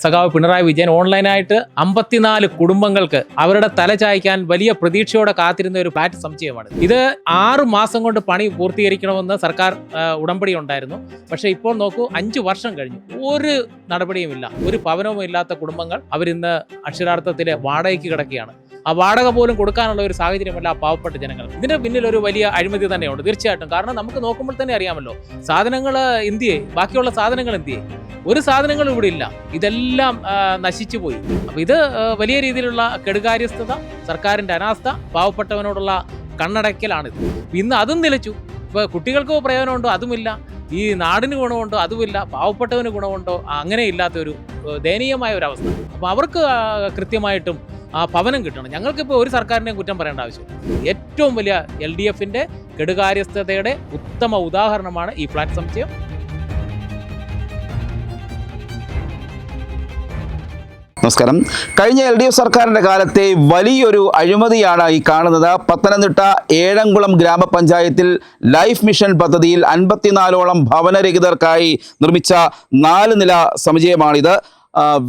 സഖാവ് പിണറായി വിജയൻ ഓൺലൈനായിട്ട് 54 കുടുംബങ്ങൾക്ക് അവരുടെ തല ചായ്ക്കാൻ വലിയ പ്രതീക്ഷയോടെ കാത്തിരുന്ന ഒരു ഫ്ലാറ്റ് സമുച്ചയമാണ്. ഇത് 6 മാസം കൊണ്ട് പണി പൂർത്തീകരിക്കണമെന്ന് സർക്കാർ ഉടമ്പടി ഉണ്ടായിരുന്നു. പക്ഷേ ഇപ്പോൾ നോക്കൂ, 5 വർഷം കഴിഞ്ഞു, ഒരു നടപടിയുമില്ല. ഒരു ഭവനവും ഇല്ലാത്ത കുടുംബങ്ങൾ അവരിന്ന് അക്ഷരാർത്ഥത്തിൽ വാടകയ്ക്ക് കിടക്കുകയാണ്. ആ വാടക പോലും കൊടുക്കാനുള്ള ഒരു സാഹചര്യമല്ല പാവപ്പെട്ട ജനങ്ങൾ. ഇതിന്റെ പിന്നിൽ ഒരു വലിയ അഴിമതി തന്നെയുണ്ട് തീർച്ചയായിട്ടും. കാരണം നമുക്ക് നോക്കുമ്പോൾ തന്നെ അറിയാമല്ലോ, സാധനങ്ങൾ എന്തിയെ, ബാക്കിയുള്ള സാധനങ്ങൾ എന്തിയെ, ഒരു സാധനങ്ങളും ഇവിടെ ഇല്ല. ഇതെല്ലാം നശിച്ചു പോയി. അപ്പൊ ഇത് വലിയ രീതിയിലുള്ള കെടുകാര്യസ്ഥത, സർക്കാരിന്റെ അനാസ്ഥ, പാവപ്പെട്ടവനോടുള്ള കണ്ണടയ്ക്കലാണിത്. ഇന്ന് അതും നിലച്ചു. ഇപ്പൊ കുട്ടികൾക്ക് പ്രയോജനമുണ്ടോ? അതുമില്ല. ഈ നാടിന് ഗുണമുണ്ടോ? അതുമില്ല. പാവപ്പെട്ടവന് ഗുണമുണ്ടോ? അങ്ങനെ ഇല്ലാത്തൊരു ദയനീയമായ ഒരു അവസ്ഥ. അപ്പൊ അവർക്ക് കൃത്യമായിട്ടും ആ ഭവനം കിട്ടണം. ഞങ്ങൾക്കിപ്പോൾ ഒരു സർക്കാരിനെയും കുറ്റം പറയേണ്ട ആവശ്യമില്ല. ഏറ്റവും വലിയ LDFന്റെ കെടുകാര്യസ്ഥതയുടെ ഉത്തമ ഉദാഹരണമാണ് ഈ ഫ്ലാറ്റ് സമുച്ചയം. നമസ്കാരം. കഴിഞ്ഞ LDF സർക്കാരിൻ്റെ കാലത്തെ വലിയൊരു അഴിമതിയാണ് ഈ കാണുന്നത്. പത്തനംതിട്ട ഏഴംകുളം ഗ്രാമപഞ്ചായത്തിൽ ലൈഫ് മിഷൻ പദ്ധതിയിൽ 54ഓളം ഭവനരഹിതർക്കായി നിർമ്മിച്ച 4 നില സമുച്ചയമാണിത്.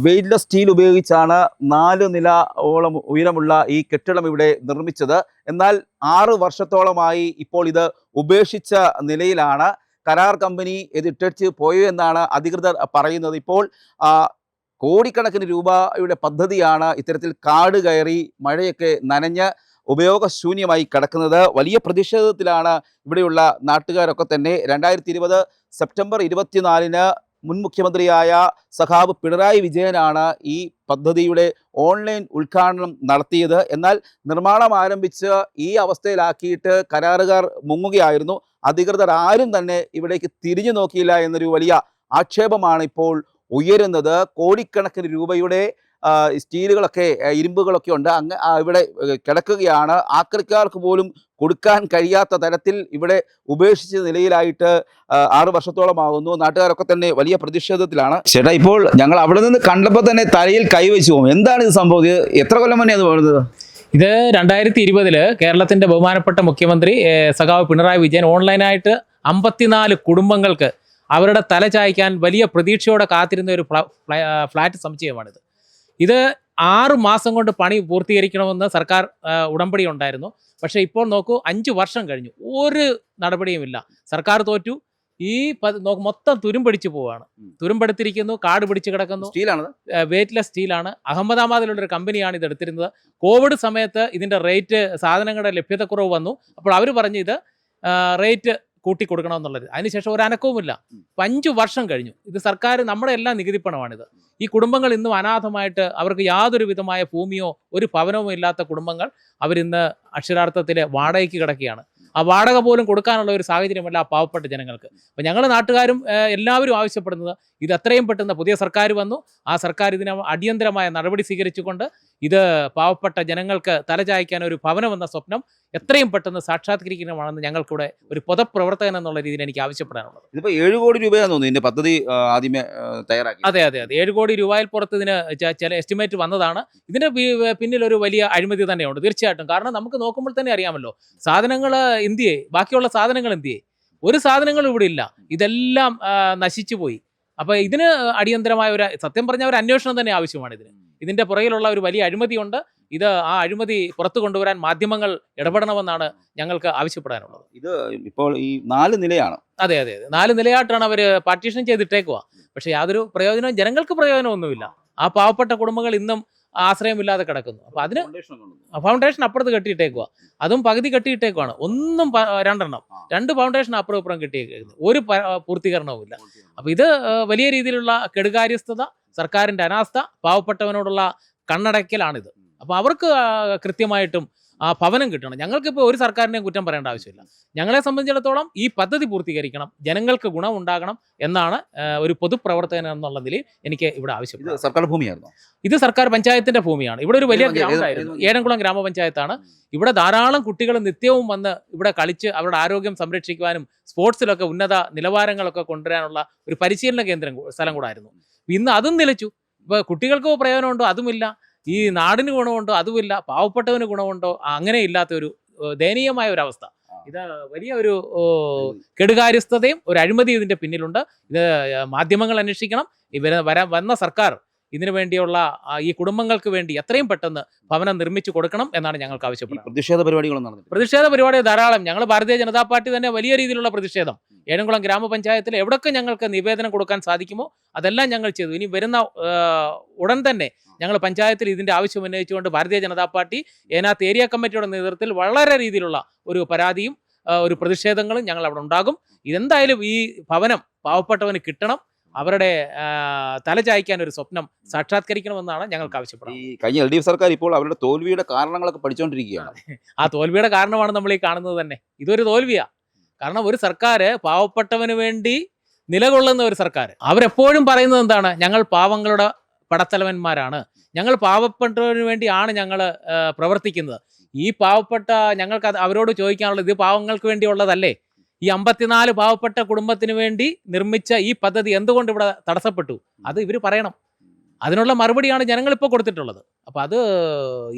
വെയ്റ്റ്ലെസ് സ്റ്റീൽ ഉപയോഗിച്ചാണ് 4 നിലയോളം ഉയരമുള്ള ഈ കെട്ടിടം ഇവിടെ നിർമ്മിച്ചത്. എന്നാൽ 6 വർഷത്തോളമായി ഇപ്പോൾ ഇത് ഉപേക്ഷിച്ച നിലയിലാണ്. കരാർ കമ്പനി ഇത് ഇട്ടടിച്ച് പോയോ എന്നാണ് അധികൃതർ പറയുന്നത്. ഇപ്പോൾ കോടിക്കണക്കിന് രൂപയുടെ പദ്ധതിയാണ് ഇത്തരത്തിൽ കാട് കയറി മഴയൊക്കെ നനഞ്ഞ് ഉപയോഗശൂന്യമായി കിടക്കുന്നത്. വലിയ പ്രതിഷേധത്തിലാണ് ഇവിടെയുള്ള നാട്ടുകാരൊക്കെ തന്നെ. 2020 സെപ്റ്റംബർ 24-ന് മുൻ മുഖ്യമന്ത്രിയായ സഖാവ് പിണറായി വിജയനാണ് ഈ പദ്ധതിയുടെ ഓൺലൈൻ ഉദ്ഘാടനം നടത്തിയത്. എന്നാൽ നിർമ്മാണം ആരംഭിച്ച് ഈ അവസ്ഥയിലാക്കിയിട്ട് കരാറുകാർ മുങ്ങുകയായിരുന്നു. അധികൃതർ ആരും തന്നെ ഇവിടേക്ക് തിരിഞ്ഞു നോക്കിയില്ല എന്നൊരു വലിയ ആക്ഷേപമാണ് ഇപ്പോൾ ഉയരുന്നത്. കോടിക്കണക്കിന് രൂപയുടെ സ്റ്റീലുകളൊക്കെ, ഇരുമ്പുകളൊക്കെ ഉണ്ട് ഇവിടെ കിടക്കുകയാണ്. ആക്രിക്കാർക്ക് പോലും കൊടുക്കാൻ കഴിയാത്ത തരത്തിൽ ഇവിടെ ഉപേക്ഷിച്ച നിലയിലായിട്ട് 6 വർഷത്തോളമാകുന്നു. നാട്ടുകാരൊക്കെ തന്നെ വലിയ പ്രതിഷേധത്തിലാണ്. ചേട്ടാ, ഇപ്പോൾ ഞങ്ങൾ അവിടെ നിന്ന് കണ്ടപ്പോൾ തന്നെ തലയിൽ കൈവച്ചു പോകും. എന്താണ് ഇത് സംഭവം? എത്ര കൊല്ലം മുന്നേ അത് പോകുന്നത്? ഇത് 2020 കേരളത്തിന്റെ ബഹുമാനപ്പെട്ട മുഖ്യമന്ത്രി സഖാവ് പിണറായി വിജയൻ ഓൺലൈനായിട്ട് 54 കുടുംബങ്ങൾക്ക് അവരുടെ തല ചായ്ക്കാൻ വലിയ പ്രതീക്ഷയോടെ കാത്തിരുന്ന ഒരു ഫ്ലാറ്റ് സമുച്ചയമാണിത്. ഇത് 6 മാസം കൊണ്ട് പണി പൂർത്തീകരിക്കണമെന്ന് സർക്കാർ ഉടമ്പടി ഉണ്ടായിരുന്നു. പക്ഷേ ഇപ്പോൾ നോക്കൂ, 5 വർഷം കഴിഞ്ഞു, ഒരു നടപടിയുമില്ല. സർക്കാർ തോറ്റു. ഈ മൊത്തം തുരുമ്പടിച്ചു പോവുകയാണ്. തുരുമ്പെടുത്തിരിക്കുന്നു, കാട് പിടിച്ച് കിടക്കുന്നു. വെയ്റ്റ്ലെസ് സ്റ്റീലാണ്. അഹമ്മദാബാദിലുള്ളൊരു കമ്പനിയാണ് ഇത് എടുത്തിരുന്നത്. കോവിഡ് സമയത്ത് ഇതിൻ്റെ റേറ്റ്, സാധനങ്ങളുടെ ലഭ്യതക്കുറവ് വന്നു. അപ്പോൾ അവർ പറഞ്ഞു ഇത് റേറ്റ് കൂട്ടിക്കൊടുക്കണമെന്നുള്ളത്. അതിനുശേഷം ഒരു അനക്കവുമില്ല. 5 വർഷം കഴിഞ്ഞു. ഇത് സർക്കാർ, നമ്മുടെ എല്ലാം നികുതിപ്പണമാണിത്. ഈ കുടുംബങ്ങൾ ഇന്നും അനാഥമായിട്ട്, അവർക്ക് യാതൊരു വിധമായ ഭൂമിയോ ഒരു ഭവനവും ഇല്ലാത്ത കുടുംബങ്ങൾ അവരിന്ന് അക്ഷരാർത്ഥത്തിൽ വാടകയ്ക്ക് കിടക്കുകയാണ്. ആ വാടക പോലും കൊടുക്കാനുള്ള ഒരു സാഹചര്യമല്ല പാവപ്പെട്ട ജനങ്ങൾക്ക്. അപ്പം ഞങ്ങൾ നാട്ടുകാരും എല്ലാവരും ആവശ്യപ്പെടുന്നത്, ഇത് എത്രയും പെട്ടെന്ന് പുതിയ സർക്കാർ വന്നു, ആ സർക്കാർ ഇതിന് അടിയന്തരമായ നടപടി സ്വീകരിച്ചുകൊണ്ട് ഇത് പാവപ്പെട്ട ജനങ്ങൾക്ക് തലചായ്ക്കാൻ ഒരു ഭവനം എന്ന സ്വപ്നം എത്രയും പെട്ടെന്ന് സാക്ഷാത്കരിക്കണമെന്ന് ഞങ്ങൾക്കിവിടെ ഒരു പൊതുപ്രവർത്തകൻ എന്നുള്ള രീതിയിൽ എനിക്ക് ആവശ്യപ്പെടാനുള്ളത്. ഇതിപ്പോൾ 7 കോടി രൂപയാണെന്ന് തോന്നുന്നു ഇതിന്റെ പദ്ധതി ആദ്യമേ തയ്യാറാക്കി. അതെ, 7 കോടി രൂപയിൽ പുറത്ത് ഇതിന് ചില എസ്റ്റിമേറ്റ് വന്നതാണ്. ഇതിന്റെ പിന്നിൽ ഒരു വലിയ അഴിമതി തന്നെയുണ്ട് തീർച്ചയായിട്ടും. കാരണം നമുക്ക് നോക്കുമ്പോൾ തന്നെ അറിയാമല്ലോ, സാധനങ്ങൾ എന്തിയെ, ബാക്കിയുള്ള സാധനങ്ങൾ എന്തിയെ, ഒരു സാധനങ്ങളും ഇവിടെ ഇല്ല. ഇതെല്ലാം നശിച്ചു പോയി. അപ്പോൾ ഇതിന് അടിയന്തരമായ ഒരു, സത്യം പറഞ്ഞ ഒരു അന്വേഷണം തന്നെ ആവശ്യമാണ്. ഇതിന്റെ പുറകിലുള്ള ഒരു വലിയ അഴിമതിയുണ്ട്. ഇത് ആ അഴിമതി പുറത്തു കൊണ്ടുവരാൻ മാധ്യമങ്ങൾ ഇടപെടണമെന്നാണ് ഞങ്ങൾക്ക് ആവശ്യപ്പെടാനുള്ളത്. ഇത് ഇപ്പോൾ ഈ 4 നിലയാണ്. അതെ, 4 നിലയായിട്ടാണ് അവർ പാർട്ടീഷൻ ചെയ്തിട്ടേക്കുക. പക്ഷെ യാതൊരു പ്രയോജനവും, ജനങ്ങൾക്ക് പ്രയോജനമൊന്നുമില്ല. ആ പാവപ്പെട്ട കുടുംബങ്ങൾ ഇന്നും ആശ്രയമില്ലാതെ കിടക്കുന്നു. അപ്പൊ അതിന് ഫൗണ്ടേഷൻ അപ്പുറത്ത് കെട്ടിയിട്ടേക്കുക. അതും പകുതി കെട്ടിയിട്ടേക്കുവാണ്. ഒന്നും 2 ഫൗണ്ടേഷൻ അപ്പുറം ഇപ്പുറം കെട്ടിയേക്കുന്നത്, ഒരു പൂർത്തീകരണവും ഇല്ല. അപ്പൊ ഇത് വലിയ രീതിയിലുള്ള കെടുകാര്യസ്ഥത, സർക്കാരിന്റെ അനാസ്ഥ, പാവപ്പെട്ടവനോടുള്ള കണ്ണടയ്ക്കലാണിത്. അപ്പോൾ അവർക്ക് കൃത്യമായിട്ടും ആ ഭവനം കിട്ടണം. ഞങ്ങൾക്കിപ്പോൾ ഒരു സർക്കാരിനെയും കുറ്റം പറയേണ്ട ആവശ്യമില്ല. ഞങ്ങളെ സംബന്ധിച്ചിടത്തോളം ഈ പദ്ധതി പൂർത്തീകരിക്കണം, ജനങ്ങൾക്ക് ഗുണം ഉണ്ടാകണം എന്നാണ് ഒരു പൊതുപ്രവർത്തകൻ എന്നുള്ള നിലയിൽ എനിക്ക് ഇവിടെ ആവശ്യപ്പെടുന്നത്. സർക്കാർ ഭൂമിയായിരുന്നു ഇത്, സർക്കാർ പഞ്ചായത്തിന്റെ ഭൂമിയാണ്. ഇവിടെ ഒരു വലിയ ഗ്രാമമായിരുന്നു, ഏഴംകുളം ഗ്രാമപഞ്ചായത്താണ്. ഇവിടെ ധാരാളം കുട്ടികൾ നിത്യവും വന്ന് ഇവിടെ കളിച്ച് അവരുടെ ആരോഗ്യം സംരക്ഷിക്കുവാനും സ്പോർട്സിലൊക്കെ ഉന്നത നിലവാരങ്ങളൊക്കെ കൊണ്ടുവരാനുള്ള ഒരു പരിശീലന സ്ഥലം കൂടായിരുന്നു. ഇന്ന് അതും നിലച്ചു. ഇപ്പോൾ കുട്ടികൾക്ക് പ്രയോജനമുണ്ടോ? അതുമില്ല. ഈ നാടിന് ഗുണമുണ്ടോ? അതുമില്ല. പാവപ്പെട്ടവന് ഗുണമുണ്ടോ? അങ്ങനെ ഇല്ലാത്തൊരു ദയനീയമായ ഒരു അവസ്ഥ. ഇത് വലിയ ഒരു കെടുകാര്യസ്ഥതയും ഒരു അഴിമതി ഇതിന്റെ പിന്നിലുണ്ട്. ഇത് മാധ്യമങ്ങൾ അന്വേഷിക്കണം. വന്ന സർക്കാർ ഇതിനു വേണ്ടിയുള്ള ഈ കുടുംബങ്ങൾക്ക് വേണ്ടി എത്രയും പെട്ടെന്ന് ഭവനം നിർമ്മിച്ചു കൊടുക്കണം എന്നാണ് ഞങ്ങൾക്ക് ആവശ്യപ്പെടുന്നത്. പ്രതിഷേധ പരിപാടികളൊന്നും നടന്നിട്ടില്ല. പ്രതിഷേധ പരിപാടി ധാരാളം. ഞങ്ങൾ ഭാരതീയ ജനതാ പാർട്ടി തന്നെ വലിയ രീതിയിലുള്ള പ്രതിഷേധം ഏഴംകുളം ഗ്രാമപഞ്ചായത്തിൽ എവിടൊക്കെ ഞങ്ങൾക്ക് നിവേദനം കൊടുക്കാൻ സാധിക്കുമോ അതെല്ലാം ഞങ്ങൾ ചെയ്തു. ഇനി വരുന്ന ഉടൻ തന്നെ ഞങ്ങൾ പഞ്ചായത്തിൽ ഇതിൻ്റെ ആവശ്യം ഉന്നയിച്ചുകൊണ്ട് ഭാരതീയ ജനതാ പാർട്ടി ഏനാത്ത് ഏരിയ കമ്മിറ്റിയുടെ നേതൃത്വത്തിൽ വളരെ രീതിയിലുള്ള ഒരു പരാതിയും ഒരു പ്രതിഷേധങ്ങളും ഞങ്ങൾ അവിടെ ഉണ്ടാകും. ഇതെന്തായാലും ഈ ഭവനം പാവപ്പെട്ടവന് കിട്ടണം, അവരുടെ തലചായ്ക്കാൻ ഒരു സ്വപ്നം സാക്ഷാത്കരിക്കണമെന്നാണ് ഞങ്ങൾക്ക് ആവശ്യപ്പെടുന്നത്. ഈ കഴിഞ്ഞ LDF സർക്കാർ ഇപ്പോൾ അവരുടെ തോൽവിയുടെ കാരണങ്ങളൊക്കെ പഠിച്ചുകൊണ്ടിരിക്കുകയാണ്. ആ തോൽവിയുടെ കാരണമാണ് നമ്മൾ ഈ കാണുന്നത് തന്നെ. ഇതൊരു തോൽവിയാണ്. കാരണം ഒരു സർക്കാർ പാവപ്പെട്ടവന് വേണ്ടി നിലകൊള്ളുന്ന ഒരു സർക്കാർ, അവരെപ്പോഴും പറയുന്നത് എന്താണ്? ഞങ്ങൾ പാവങ്ങളുടെ പടത്തലവന്മാരാണ്, ഞങ്ങൾ പാവപ്പെട്ടവന് വേണ്ടിയാണ് ഞങ്ങൾ പ്രവർത്തിക്കുന്നത്. ഈ പാവപ്പെട്ട ഞങ്ങൾക്ക് അവരോട് ചോദിക്കാനുള്ളത്, ഇത് പാവങ്ങൾക്ക് വേണ്ടിയുള്ളതല്ലേ? ഈ 54 പാവപ്പെട്ട കുടുംബത്തിന് വേണ്ടി നിർമ്മിച്ച ഈ പദ്ധതി എന്തുകൊണ്ട് ഇവിടെ തടസ്സപ്പെട്ടു? അത് ഇവർ പറയണം. അതിനുള്ള മറുപടിയാണ് ജനങ്ങളിപ്പോൾ കൊടുത്തിട്ടുള്ളത്. അപ്പോൾ അത്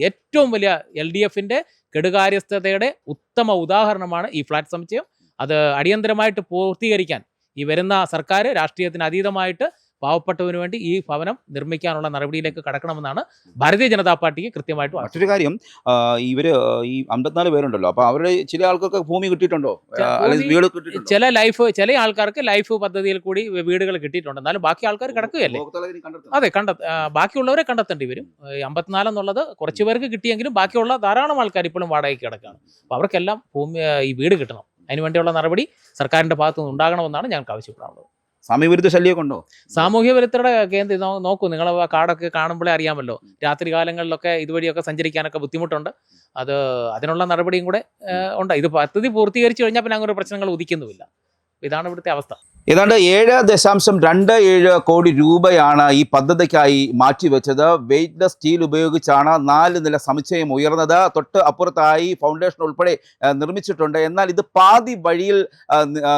ഏറ്റവും വലിയ LDFൻ്റെ കെടുകാര്യസ്ഥതയുടെ ഉത്തമ ഉദാഹരണമാണ് ഈ ഫ്ലാറ്റ് സമുച്ചയം. അത് അടിയന്തരമായിട്ട് പൂർത്തീകരിക്കാൻ ഈ വരുന്ന സർക്കാർ രാഷ്ട്രീയത്തിന് അതീതമായിട്ട് പാവപ്പെട്ടവന് വേണ്ടി ഈ ഭവനം നിർമ്മിക്കാനുള്ള നടപടിയിലേക്ക് കടക്കണമെന്നാണ് ഭാരതീയ ജനതാ പാർട്ടിക്ക് കൃത്യമായിട്ട്. മറ്റൊരു കാര്യം, ഇവര് ഈ 54 പേരുണ്ടല്ലോ, അപ്പൊ അവരുടെ ചില ആൾക്കാർക്ക് ഭൂമി കിട്ടിയിട്ടുണ്ടോ? വീട് കിട്ടിയിട്ടുണ്ടോ? ചില ആൾക്കാർക്ക് ലൈഫ് പദ്ധതിയിൽ കൂടി വീടുകൾ കിട്ടിയിട്ടുണ്ട്. എന്നാലും ബാക്കി ആൾക്കാർ കിടക്കുകയല്ലേ? അതെ, ബാക്കിയുള്ളവരെ കണ്ടെത്തേണ്ടി വരും. 54 എന്നുള്ളത് കുറച്ച് പേർക്ക് കിട്ടിയെങ്കിലും ബാക്കിയുള്ള ധാരാളം ആൾക്കാർ ഇപ്പോഴും വാടകയ്ക്ക് കിടക്കുകയാണ്. അപ്പോൾ അവർക്കെല്ലാം ഈ വീട് കിട്ടണം. അതിനുവേണ്ടിയുള്ള നടപടി സർക്കാരിൻ്റെ ഭാഗത്തുനിന്ന് ഉണ്ടാകണമെന്നാണ് ഞങ്ങൾക്ക് ആവശ്യപ്പെടാനുള്ളത്. സാമൂഹ്യവിരുദ്ധ ശല്യമൊക്കെ ഉണ്ടോ? സാമൂഹ്യ വിരുദ്ധരുടെ കേന്ദ്രം നോക്കൂ, നിങ്ങൾ കാടൊക്കെ കാണുമ്പോഴേ അറിയാമല്ലോ. രാത്രി കാലങ്ങളിലൊക്കെ ഇതുവഴിയൊക്കെ സഞ്ചരിക്കാനൊക്കെ ബുദ്ധിമുട്ടുണ്ട്. അതിനുള്ള നടപടിയും കൂടെ ഉണ്ട്. ഇത് പദ്ധതി പൂർത്തീകരിച്ചു കഴിഞ്ഞാൽ പിന്നെ അങ്ങനെ പ്രശ്നങ്ങൾ ഉദിക്കുന്നുമില്ല. ഇതാണ് ഇവിടുത്തെ അവസ്ഥ. ഏതാണ്ട് 7.27 കോടി രൂപയാണ് ഈ പദ്ധതിക്കായി മാറ്റിവെച്ചത്. വെയ്റ്റ്ലെസ് സ്റ്റീൽ ഉപയോഗിച്ചാണ് 4 നില സമുച്ചയം ഉയർന്നത്. തൊട്ട് അപ്പുറത്തായി ഫൗണ്ടേഷൻ ഉൾപ്പെടെ നിർമ്മിച്ചിട്ടുണ്ട്. എന്നാൽ ഇത് പാതി വഴിയിൽ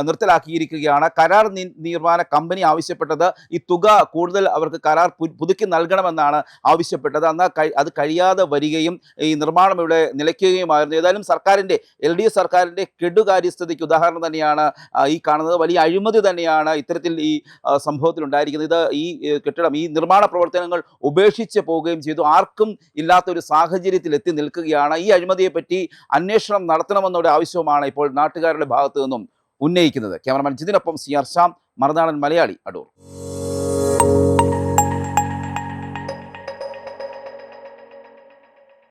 നിർത്തലാക്കിയിരിക്കുകയാണ്. കരാർ നിർമ്മാണ കമ്പനി ആവശ്യപ്പെട്ടത് ഈ തുക കൂടുതൽ അവർക്ക് കരാർ പുതുക്കി നൽകണമെന്നാണ് ആവശ്യപ്പെട്ടത്. എന്നാൽ അത് കഴിയാതെ വരികയും ഈ നിർമ്മാണം ഇവിടെ നിലയ്ക്കുകയുമായിരുന്നു. ഏതായാലും സർക്കാരിൻ്റെ LDF സർക്കാരിൻ്റെ കെടുകാര്യസ്ഥതയ്ക്ക് ഉദാഹരണം തന്നെയാണ് ഈ കാണുന്നത്. വലിയ അഴിമതി തന്നെയാണ് ഇത്തരത്തിൽ ഈ സംഭവത്തിൽ ഉണ്ടായിരിക്കുന്നത്. ഇത് ഈ കെട്ടിടം, ഈ നിർമ്മാണ പ്രവർത്തനങ്ങൾ ഉപേക്ഷിച്ച് പോവുകയും ചെയ്തു. ആർക്കും ഇല്ലാത്തൊരു സാഹചര്യത്തിൽ എത്തി നിൽക്കുകയാണ്. ഈ അഴിമതിയെപ്പറ്റി അന്വേഷണം നടത്തണമെന്നൊരു ആവശ്യവുമാണ് ഇപ്പോൾ നാട്ടുകാരുടെ ഭാഗത്തു നിന്നും ഉന്നയിക്കുന്നത്. Cameraman ജിതിനൊപ്പം CR Shyam, Marunadan Malayali, Adoor.